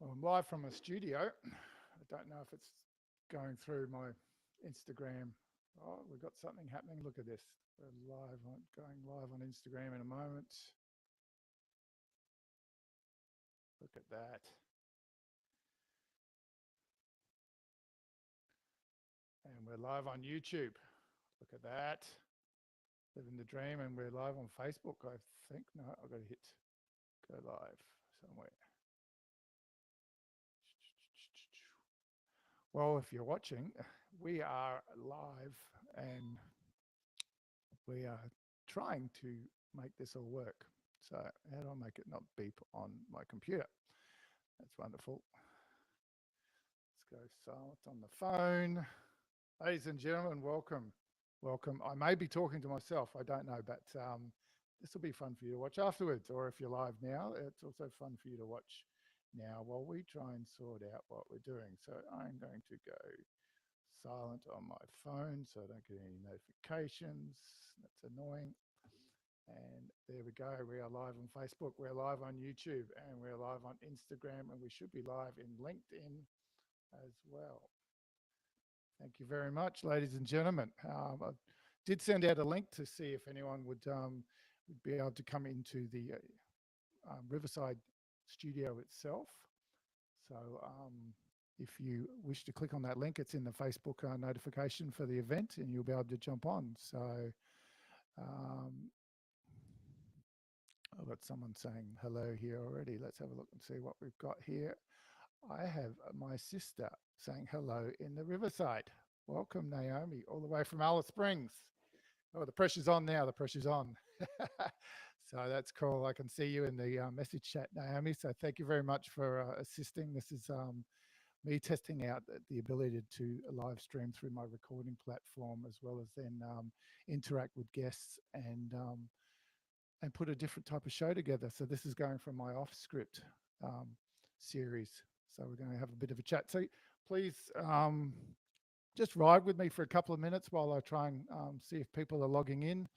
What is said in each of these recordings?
Well, I'm live from a studio. I don't know if it's going through my Instagram. Oh, we've got something happening. Look at this. We're going live on Instagram in a moment. Look at that. And we're live on YouTube. Look at that. Living the dream. And we're live on Facebook, I think. No, I've got to hit go live somewhere. Well, if you're watching, we are live and we are trying to make this all work. So how do I make it not beep on my computer? That's wonderful. Let's go silent on the phone. Ladies and gentlemen, welcome. Welcome. I may be talking to myself, I don't know, but this will be fun for you to watch afterwards, or if you're live now, it's also fun for you to watch now while we try and sort out what we're doing. So I'm going to go silent on my phone so I don't get any notifications. That's annoying. And there we go. We are live on Facebook, we're live on YouTube, and we're live on Instagram, and we should be live in LinkedIn as well. Thank you very much, ladies and gentlemen. I did send out a link to see if anyone would be able to come into the Riverside studio itself. So if you wish to click on that link, it's in the Facebook notification for the event, and you'll be able to jump on. So I've got someone saying hello here already. Let's have a look and see what we've got here. I have my sister saying hello in the Riverside. Welcome, Naomi, all the way from Alice Springs. Oh, the pressure's on now. The pressure's on. So that's cool. I can see you in the message chat, Naomi. So thank you very much for assisting. This is me testing out the ability to live stream through my recording platform, as well as then interact with guests and put a different type of show together. So this is going from my off script series. So we're going to have a bit of a chat. So please just ride with me for a couple of minutes while I try and see if people are logging in.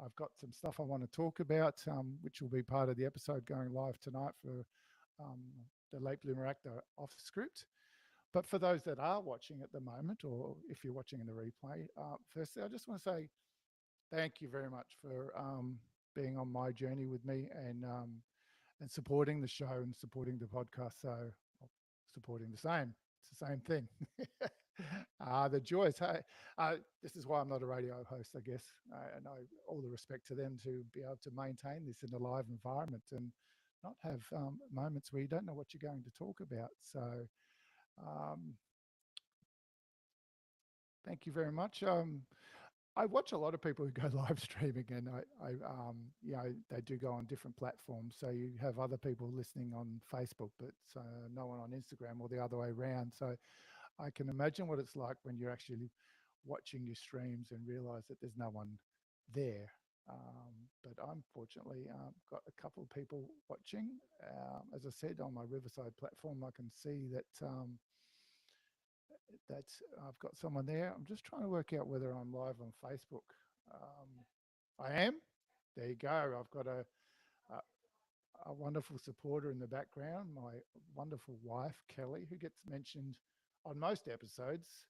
I've got some stuff I want to talk about, which will be part of the episode going live tonight for the Late Bloomer Actor off script. But for those that are watching at the moment, or if you're watching in the replay, firstly, I just want to say thank you very much for being on my journey with me and supporting the show and supporting the podcast. So supporting the same, it's the same thing. The joys. Hey, this is why I'm not a radio host, I guess. And all the respect to them to be able to maintain this in a live environment and not have moments where you don't know what you're going to talk about. So thank you very much. I watch a lot of people who go live streaming, and they do go on different platforms. So you have other people listening on Facebook, but no one on Instagram, or the other way around. So I can imagine what it's like when you're actually watching your streams and realize that there's no one there. But I'm fortunately got a couple of people watching. As I said, on my Riverside platform, I can see that I've got someone there. I'm just trying to work out whether I'm live on Facebook. I am. There you go. I've got a wonderful supporter in the background, my wonderful wife, Kelly, who gets mentioned on most episodes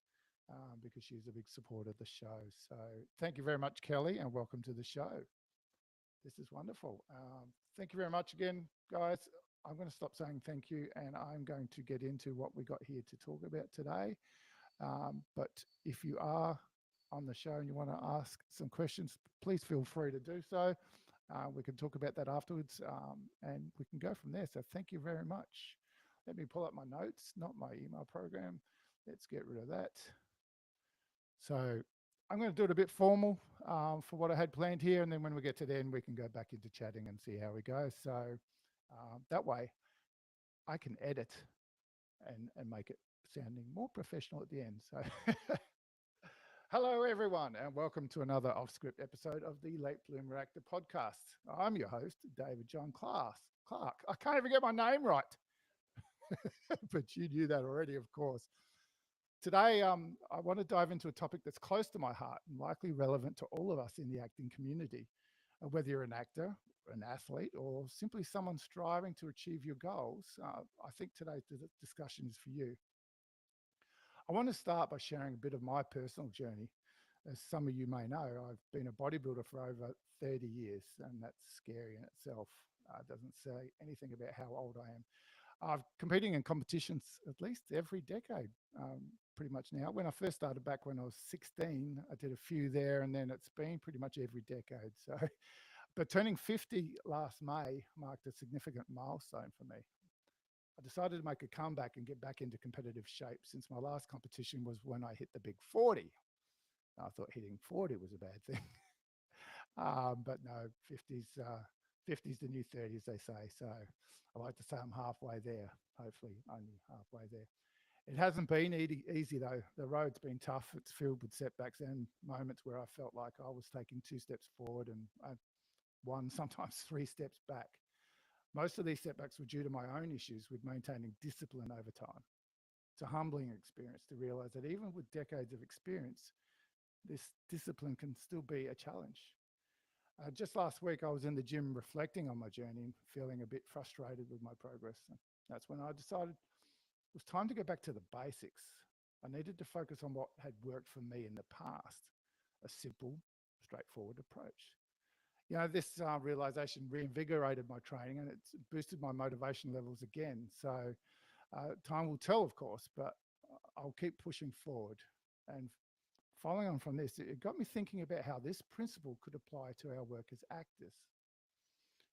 because she's a big supporter of the show. So thank you very much, Kelly, and welcome to the show. This is wonderful. Thank you very much again, guys. I'm going to stop saying thank you, and I'm going to get into what we got here to talk about today. But if you are on the show and you want to ask some questions, please feel free to do so. We can talk about that afterwards, and we can go from there. So thank you very much. Let me pull up my notes, not my email program. Let's get rid of that. So I'm going to do it a bit formal for what I had planned here. And then when we get to the end, we can go back into chatting and see how we go. So that way I can edit and make it sounding more professional at the end. So hello, everyone, and welcome to another off-script episode of the Late Bloomer Actor podcast. I'm your host, David John Clark. I can't even get my name right, but you knew that already, of course. Today, I want to dive into a topic that's close to my heart and likely relevant to all of us in the acting community. Whether you're an actor, an athlete or simply someone striving to achieve your goals, I think today's discussion is for you. I want to start by sharing a bit of my personal journey. As some of you may know, I've been a bodybuilder for over 30 years, and that's scary in itself. Doesn't say anything about how old I am. I'm competing in competitions at least every decade, pretty much now. When I first started back when I was 16, I did a few there, and then it's been pretty much every decade. So, but turning 50 last May marked a significant milestone for me. I decided to make a comeback and get back into competitive shape since my last competition was when I hit the big 40. I thought hitting 40 was a bad thing. But no, 50's the new 30s, they say. So I like to say I'm halfway there, hopefully only halfway there. It hasn't been easy though. The road's been tough. It's filled with setbacks and moments where I felt like I was taking 2 steps forward and one, sometimes 3 steps back. Most of these setbacks were due to my own issues with maintaining discipline over time. It's a humbling experience to realize that even with decades of experience, this discipline can still be a challenge. Just last week, I was in the gym reflecting on my journey and feeling a bit frustrated with my progress. And that's when I decided it was time to go back to the basics. I needed to focus on what had worked for me in the past, a simple, straightforward approach. You know, this realization reinvigorated my training and it's boosted my motivation levels again. So time will tell, of course, but I'll keep pushing forward. And following on from this, it got me thinking about how this principle could apply to our work as actors.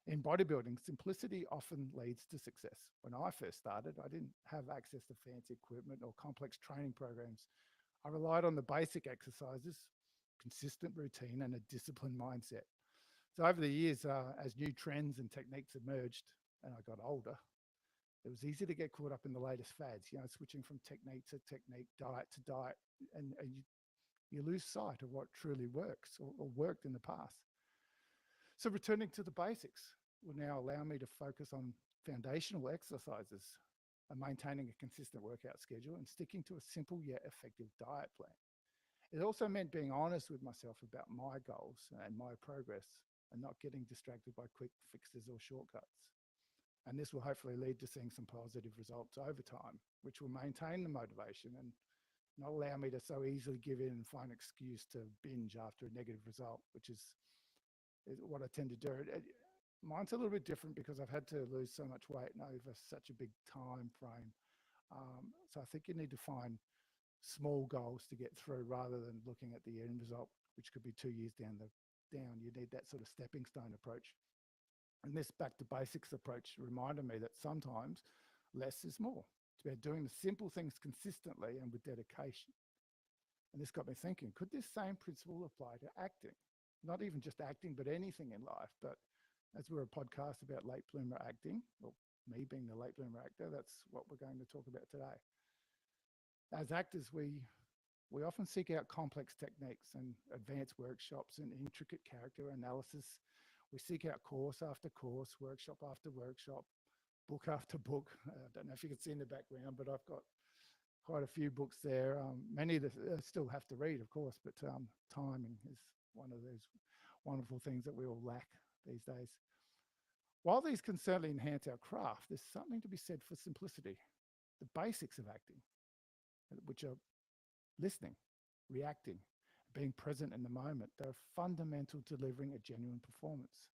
In bodybuilding, simplicity often leads to success. When I first started, I didn't have access to fancy equipment or complex training programs. I relied on the basic exercises, consistent routine, and a disciplined mindset. So over the years, as new trends and techniques emerged and I got older, it was easy to get caught up in the latest fads, you know, switching from technique to technique, diet to diet, and you lose sight of what truly works or worked in the past. So returning to the basics will now allow me to focus on foundational exercises and maintaining a consistent workout schedule and sticking to a simple yet effective diet plan. It also meant being honest with myself about my goals and my progress and not getting distracted by quick fixes or shortcuts. And this will hopefully lead to seeing some positive results over time, which will maintain the motivation and not allow me to so easily give in and find an excuse to binge after a negative result, which is what I tend to do. Mine's a little bit different because I've had to lose so much weight and over such a big time frame. So I think you need to find small goals to get through rather than looking at the end result, which could be 2 years down. You need that sort of stepping stone approach. And this back to basics approach reminded me that sometimes less is more. It's about doing the simple things consistently and with dedication. And this got me thinking, could this same principle apply to acting? Not even just acting, but anything in life. But as we're a podcast about late bloomer acting, well, me being the late bloomer actor, that's what we're going to talk about today. As actors, we often seek out complex techniques and advanced workshops and intricate character analysis. We seek out course after course, workshop after workshop, book after book. I don't know if you can see in the background, but I've got quite a few books there. Many that I still have to read, of course, but timing is one of those wonderful things that we all lack these days. While these can certainly enhance our craft, there's something to be said for simplicity, the basics of acting, which are listening, reacting, being present in the moment. They're fundamental to delivering a genuine performance.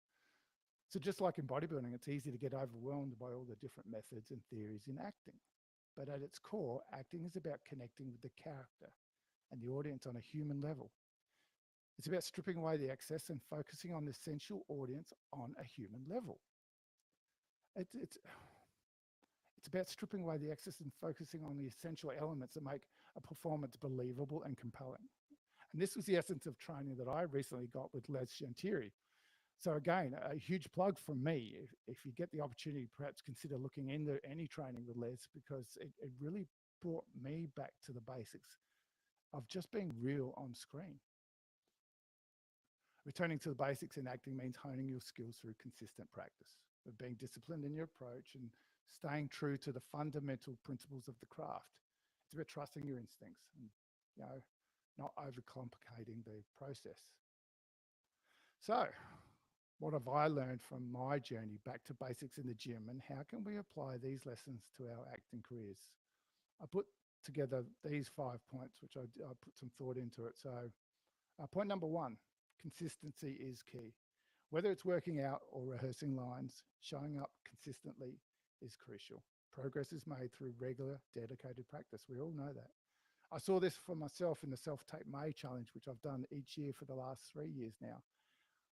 So just like in bodybuilding, it's easy to get overwhelmed by all the different methods and theories in acting. But at its core, acting is about connecting with the character and the audience on a human level. It's about stripping away the excess and focusing on the essential audience on a human level. It's about stripping away the excess and focusing on the essential elements that make a performance believable and compelling. And this was the essence of training that I recently got with Les Gentiri. So again, a huge plug from me. If you get the opportunity, perhaps consider looking into any training with Les, because it really brought me back to the basics of just being real on screen. Returning to the basics in acting means honing your skills through consistent practice, of being disciplined in your approach and staying true to the fundamental principles of the craft. It's about trusting your instincts and, you know, not overcomplicating the process. So What have I learned from my journey back to basics in the gym, and how can we apply these lessons to our acting careers? I put together these 5 points, which I put some thought into it. So, point number one, consistency is key. Whether it's working out or rehearsing lines, showing up consistently is crucial. Progress is made through regular, dedicated practice. We all know that. I saw this for myself in the Self Tape May challenge, which I've done each year for the last 3 years now,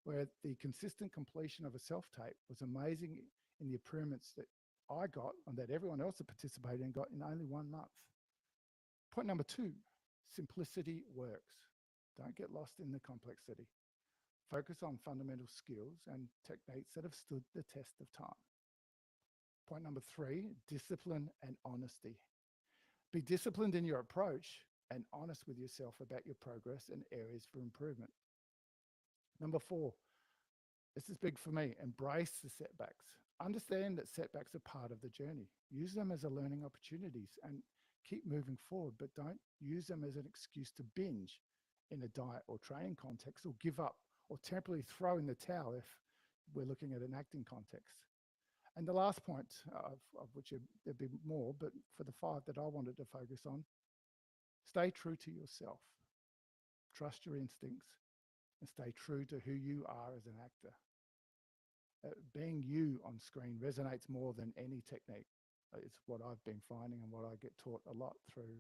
where the consistent completion of a self tape was amazing in the improvements that I got and that everyone else that participated in got in only 1 month. Point number two, simplicity works. Don't get lost in the complexity. Focus on fundamental skills and techniques that have stood the test of time. Point number three, discipline and honesty. Be disciplined in your approach and honest with yourself about your progress and areas for improvement. Number four, this is big for me, embrace the setbacks. Understand that setbacks are part of the journey. Use them as a learning opportunities and keep moving forward, but don't use them as an excuse to binge in a diet or training context, or give up or temporarily throw in the towel if we're looking at an acting context. And the last point, of which there'd be more, but for the five that I wanted to focus on, stay true to yourself. Trust your instincts and stay true to who you are as an actor. Being you on screen resonates more than any technique. It's what I've been finding and what I get taught a lot through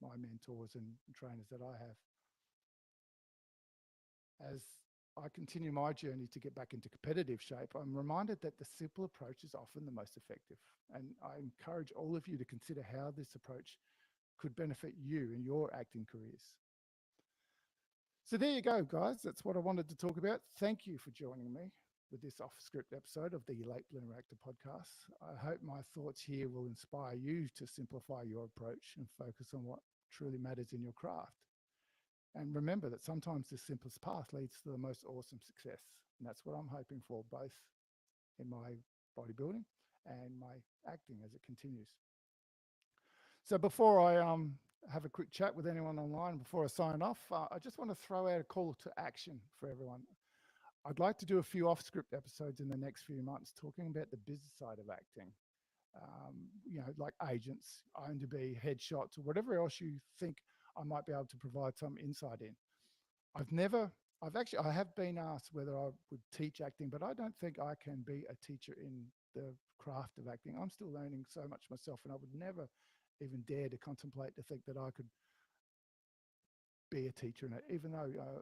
my mentors and trainers that I have. As I continue my journey to get back into competitive shape, I'm reminded that the simple approach is often the most effective. And I encourage all of you to consider how this approach could benefit you in your acting careers. So there you go, guys. That's what I wanted to talk about. Thank you for joining me with this off-script episode of the Late Bloomer Actor podcast. I hope my thoughts here will inspire you to simplify your approach and focus on what truly matters in your craft. And remember that sometimes the simplest path leads to the most awesome success. And that's what I'm hoping for, both in my bodybuilding and my acting as it continues. So before I have a quick chat with anyone online, before I sign off, I just want to throw out a call to action for everyone. I'd like to do a few off-script episodes in the next few months talking about the business side of acting. Like agents, IMDb, headshots, or whatever else you think I might be able to provide some insight in. I have been asked whether I would teach acting, but I don't think I can be a teacher in the craft of acting. I'm still learning so much myself, and I would never even dare to contemplate to think that I could be a teacher in it, even though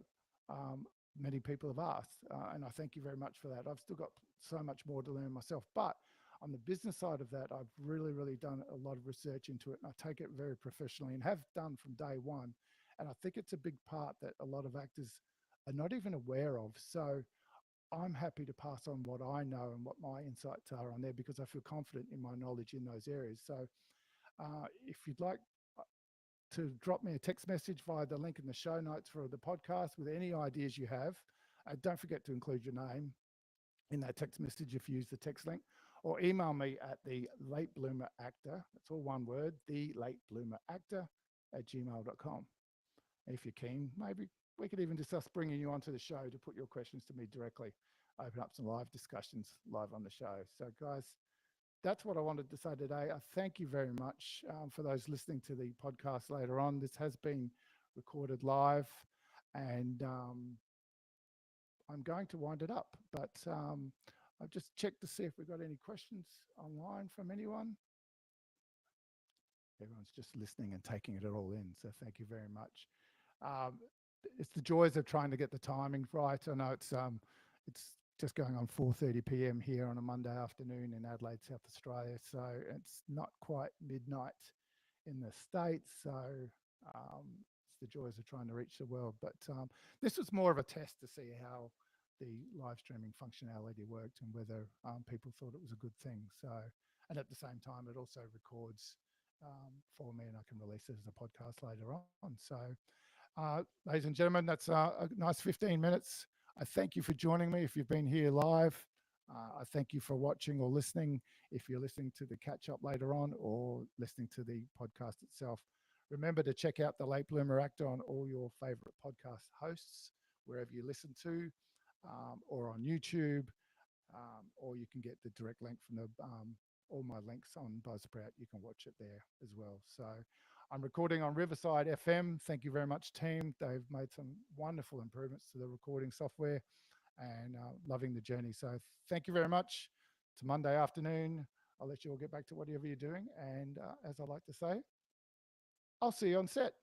many people have asked. And I thank you very much for that. I've still got so much more to learn myself, but on the business side of that, I've really, really done a lot of research into it, and I take it very professionally and have done from day one. And I think it's a big part that a lot of actors are not even aware of. So I'm happy to pass on what I know and what my insights are on there, because I feel confident in my knowledge in those areas. So if you'd like to drop me a text message via the link in the show notes for the podcast with any ideas you have, don't forget to include your name in that text message if you use the text link, or email me at the Late Bloomer Actor, that's all one word, the Late Bloomer Actor @gmail.com. If you're keen, maybe we could even discuss bringing you onto the show to put your questions to me directly, open up some live discussions live on the show. So guys, that's what I wanted to say today. I thank you very much for those listening to the podcast later on. This has been recorded live, and I'm going to wind it up, but I've just checked to see if we've got any questions online from anyone. Everyone's just listening and taking it all in, so thank you very much. It's the joys of trying to get the timing right. I know it's just going on 4:30 p.m. here on a Monday afternoon in Adelaide, South Australia, so it's not quite midnight in the States, so it's the joys of trying to reach the world. But this was more of a test to see how the live streaming functionality worked and whether people thought it was a good thing. So, and at the same time, it also records for me, and I can release it as a podcast later on. So, ladies and gentlemen, that's a nice 15 minutes. I thank you for joining me if you've been here live. I thank you for watching or listening if you're listening to the catch-up later on or listening to the podcast itself. Remember to check out the Late Bloomer Actor on all your favorite podcast hosts, wherever you listen to. or on YouTube, or you can get the direct link from the all my links on Buzzsprout. You can watch it there as well. So I'm recording on Riverside FM. Thank you very much, team. They've made some wonderful improvements to the recording software, and loving the journey. So thank you very much. It's Monday afternoon. I'll let you all get back to whatever you're doing. And as I like to say, I'll see you on set.